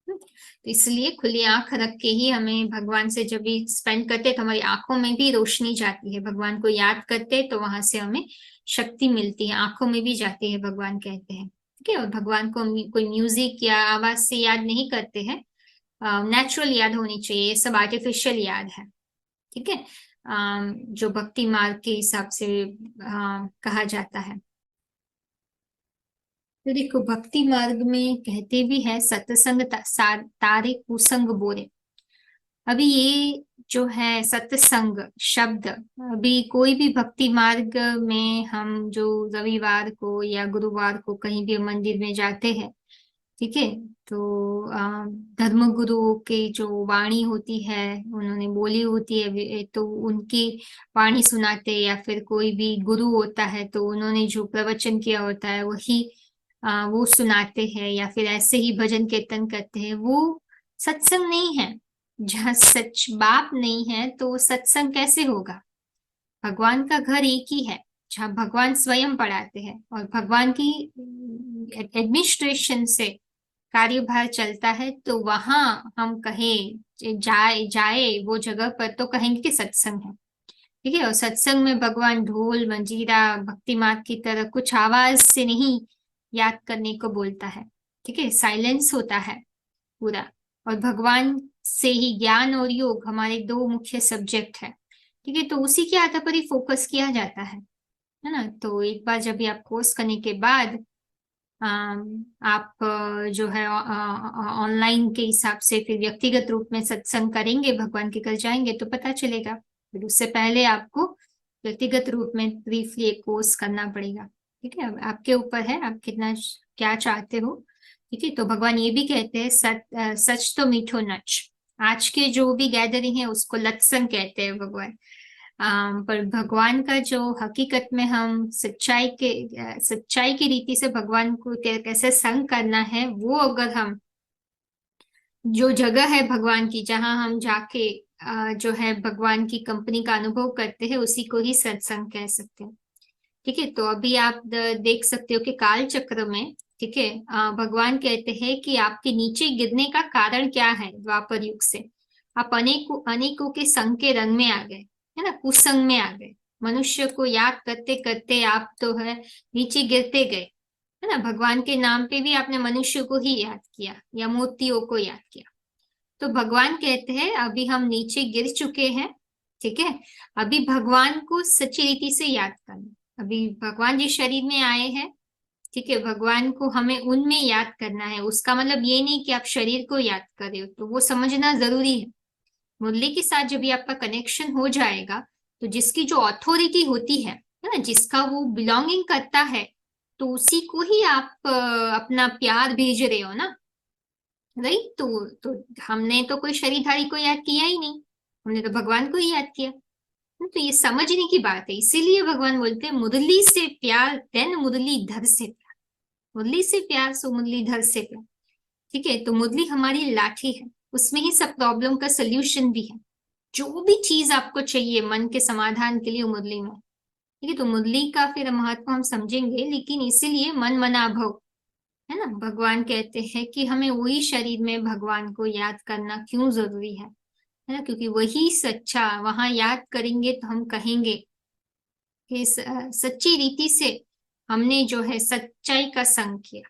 तो इसलिए खुली आंख रख के ही हमें भगवान से जब भी स्पेंड करते हैं तो हमारी आंखों में भी रोशनी जाती है, भगवान को याद करते हैं तो वहां से हमें शक्ति मिलती है, आंखों में भी जाती है, भगवान कहते हैं, ठीक है। और भगवान को कोई म्यूजिक या आवाज से याद नहीं करते हैं, नेचुरल याद होनी चाहिए, ये सब आर्टिफिशियल याद है, ठीक है। जो भक्ति मार्ग के हिसाब से कहा जाता है। तो देखो भक्ति मार्ग में कहते भी है सत्संग तारे कुसंग बोरे। अभी ये जो है सत्संग शब्द, अभी कोई भी भक्ति मार्ग में हम जो रविवार को या गुरुवार को कहीं भी मंदिर में जाते हैं, ठीक है। तो धर्म गुरुओं की जो वाणी होती है, उन्होंने बोली होती है, तो उनकी वाणी सुनाते, या फिर कोई भी गुरु होता है तो उन्होंने जो प्रवचन किया होता है वही वो सुनाते हैं, या फिर ऐसे ही भजन कीर्तन करते हैं, वो सत्संग नहीं है। जहाँ सच बाप नहीं है तो सत्संग कैसे होगा। भगवान का घर एक ही है, जहाँ भगवान स्वयं पढ़ाते हैं और भगवान की एडमिनिस्ट्रेशन से कार्यभार चलता है, तो वहां हम कहें जाए जाए वो जगह पर तो कहेंगे कि सत्संग है। ठीक है, और सत्संग में भगवान ढोल मंजीरा भक्ति मार्ग की तरह कुछ आवाज से नहीं याद करने को बोलता है। ठीक है, साइलेंस होता है पूरा। और भगवान से ही ज्ञान और योग हमारे दो मुख्य सब्जेक्ट है। ठीक है, तो उसी के आधार पर ही फोकस किया जाता है ना। तो एक बार जब भी आप कोर्स करने के बाद आप जो है ऑनलाइन के हिसाब से फिर व्यक्तिगत रूप में सत्संग करेंगे, भगवान के घर जाएंगे तो पता चलेगा। फिर उससे पहले आपको व्यक्तिगत रूप में ब्रीफली एक कोर्स करना पड़ेगा। ठीक है, अब आपके ऊपर है आप कितना क्या चाहते हो। ठीक है, तो भगवान ये भी कहते हैं सच तो मीठो नच। आज के जो भी गैदरिंग है उसको लत्संग कहते हैं भगवान। पर भगवान का जो हकीकत में हम सच्चाई की रीति से भगवान को कैसे संग करना है, वो अगर हम जो जगह है भगवान की जहां हम जाके जो है भगवान की कंपनी का अनुभव करते हैं, उसी को ही सत्संग कह सकते हैं। ठीक है, तो अभी आप देख सकते हो कि काल चक्र में, ठीक है, भगवान कहते हैं कि आपके नीचे गिरने का कारण क्या है। द्वापर युग से आप अनेकों अनेकों के संग के रंग में आ गए, है ना, कुसंग में आ गए। मनुष्य को याद करते करते आप तो है नीचे गिरते गए, है ना। भगवान के नाम पे भी आपने मनुष्य को ही याद किया या मूर्तियों को याद किया। तो भगवान कहते हैं अभी हम नीचे गिर चुके हैं। ठीक है, अभी भगवान को सच्ची रीति से याद करना। अभी भगवान जिस शरीर में आए हैं, ठीक है, भगवान को हमें उनमें याद करना है। उसका मतलब ये नहीं कि आप शरीर को याद कर रहे हो, तो वो समझना जरूरी है। मुरली के साथ जब भी आपका कनेक्शन हो जाएगा, तो जिसकी जो अथॉरिटी होती है ना, जिसका वो बिलोंगिंग करता है, तो उसी को ही आप अपना प्यार भेज रहे हो ना। राइट, तो हमने तो कोई शरीरधारी को याद किया ही नहीं, हमने तो भगवान को ही याद किया। तो ये समझने की बात है, इसीलिए भगवान बोलते हैं मुरली से प्यार देन मुरलीधर से प्यार। मुरली से प्यार सो मुरलीधर से प्यार। ठीक है, तो मुरली हमारी लाठी है, उसमें ही सब प्रॉब्लम का सोल्यूशन भी है। जो भी चीज आपको चाहिए मन के समाधान के लिए मुरली में। ठीक है, तो मुरली का फिर महत्व हम समझेंगे, लेकिन इसीलिए मन मना भव, है ना। भगवान कहते हैं कि हमें वही शरीर में भगवान को याद करना क्यों जरूरी है ना, क्योंकि वही सच्चा, वहां याद करेंगे तो हम कहेंगे कि सच्ची रीति से हमने जो है सच्चाई का संग किया।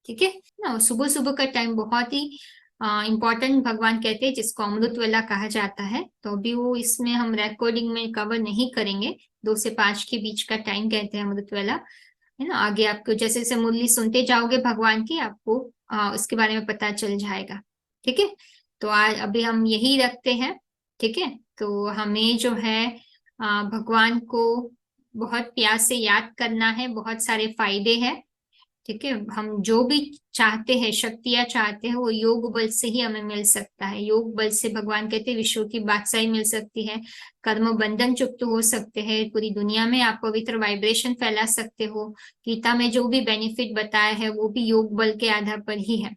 ठीक है ना। सुबह सुबह का टाइम बहुत ही इम्पोर्टेंट भगवान कहते हैं, जिसको अमृत वेला कहा जाता है। तो अभी वो इसमें हम रिकॉर्डिंग में कवर नहीं करेंगे। 2 से 5 के बीच का टाइम कहते हैं अमृत वेला, है ना। आगे आपको जैसे जैसे मुरली सुनते जाओगे भगवान की, आपको उसके बारे में पता चल जाएगा। ठीक है, तो आज अभी हम यही रखते हैं। ठीक है, तो हमें जो है भगवान को बहुत प्यार से याद करना है, बहुत सारे फायदे हैं। ठीक है, हम जो भी चाहते हैं, शक्तियां चाहते हैं, वो योग बल से ही हमें मिल सकता है। योग बल से भगवान कहते हैं विश्व की बादशाही मिल सकती है, कर्म बंधन चुक्त हो सकते हैं, पूरी दुनिया में आप पवित्र वाइब्रेशन फैला सकते हो। गीता में जो भी बेनिफिट बताया है वो भी योग बल के आधार पर ही है।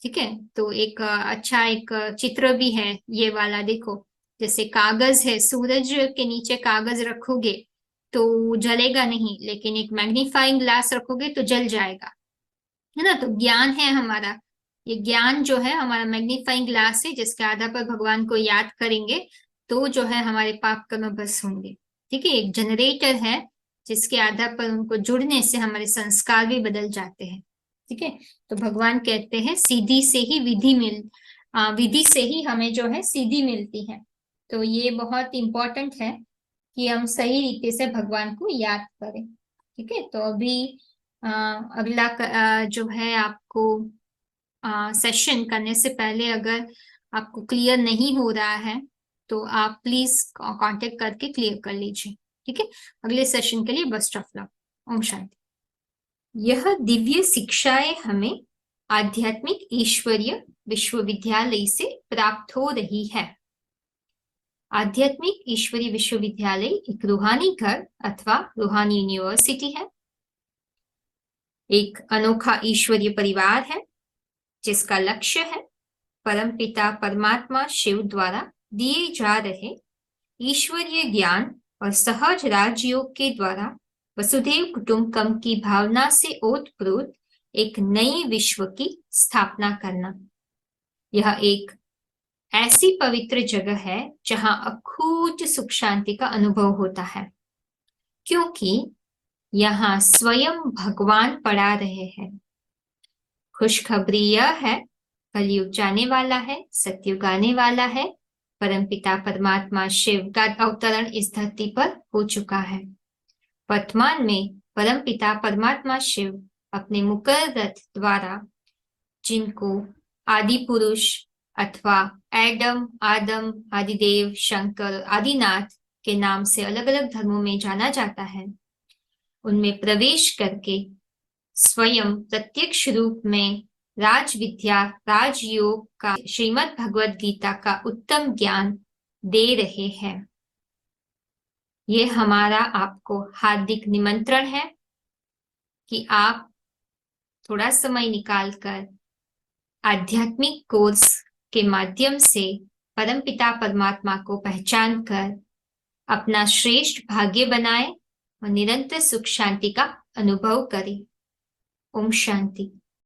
ठीक है, तो एक अच्छा एक चित्र भी है ये वाला, देखो। जैसे कागज है, सूरज के नीचे कागज रखोगे तो जलेगा नहीं, लेकिन एक मैग्नीफाइंग ग्लास रखोगे तो जल जाएगा, है ना। तो ज्ञान है हमारा, ये ज्ञान जो है हमारा मैग्नीफाइंग ग्लास है, जिसके आधार पर भगवान को याद करेंगे तो जो है हमारे पाप कर्म बस होंगे। ठीक है, एक जनरेटर है जिसके आधार पर उनको जुड़ने से हमारे संस्कार भी बदल जाते हैं। ठीक है, तो भगवान कहते हैं सीधी से ही विधि से ही हमें जो है सीधी मिलती है। तो ये बहुत इंपॉर्टेंट है कि हम सही रीति से भगवान को याद करें। ठीक है, तो अभी अगला जो है आपको सेशन करने से पहले अगर आपको क्लियर नहीं हो रहा है तो आप प्लीज कांटेक्ट करके क्लियर कर लीजिए। ठीक है, अगले सेशन के लिए best of luck. Om Shanti. यह दिव्य शिक्षाएं हमें आध्यात्मिक ईश्वरीय विश्वविद्यालय से प्राप्त हो रही है। आध्यात्मिक ईश्वरीय विश्वविद्यालय एक रूहानी घर अथवा रूहानी यूनिवर्सिटी है, एक अनोखा ईश्वरीय परिवार है जिसका लक्ष्य है परमपिता परमात्मा शिव द्वारा दिए जा रहे ईश्वरीय ज्ञान और सहज राजयोग के द्वारा वसुधैव कुटुंबकम की भावना से ओतप्रोत एक नई विश्व की स्थापना करना। यह एक ऐसी पवित्र जगह है जहां अखूट सुख शांति का अनुभव होता है, क्योंकि यहाँ स्वयं भगवान पड़ा रहे हैं। खुशखबरी यह है, कलयुग जाने वाला है, सतयुग आने वाला है। परमपिता परमात्मा शिव का अवतरण इस धरती पर हो चुका है। वर्तमान में परमपिता परमात्मा शिव अपने मुकर रथ द्वारा, जिनको आदि पुरुष अथवा एडम, आदम, आदिदेव, शंकर, आदिनाथ के नाम से अलग अलग धर्मों में जाना जाता है, उनमें प्रवेश करके स्वयं प्रत्यक्ष रूप में राज विद्या, राजयोग का, श्रीमद् भगवद गीता का उत्तम ज्ञान दे रहे हैं। ये हमारा आपको हार्दिक निमंत्रण है कि आप थोड़ा समय निकालकर आध्यात्मिक कोर्स के माध्यम से परमपिता परमात्मा को पहचान कर अपना श्रेष्ठ भाग्य बनाएं और निरंतर सुख शांति का अनुभव करें। ओम शांति।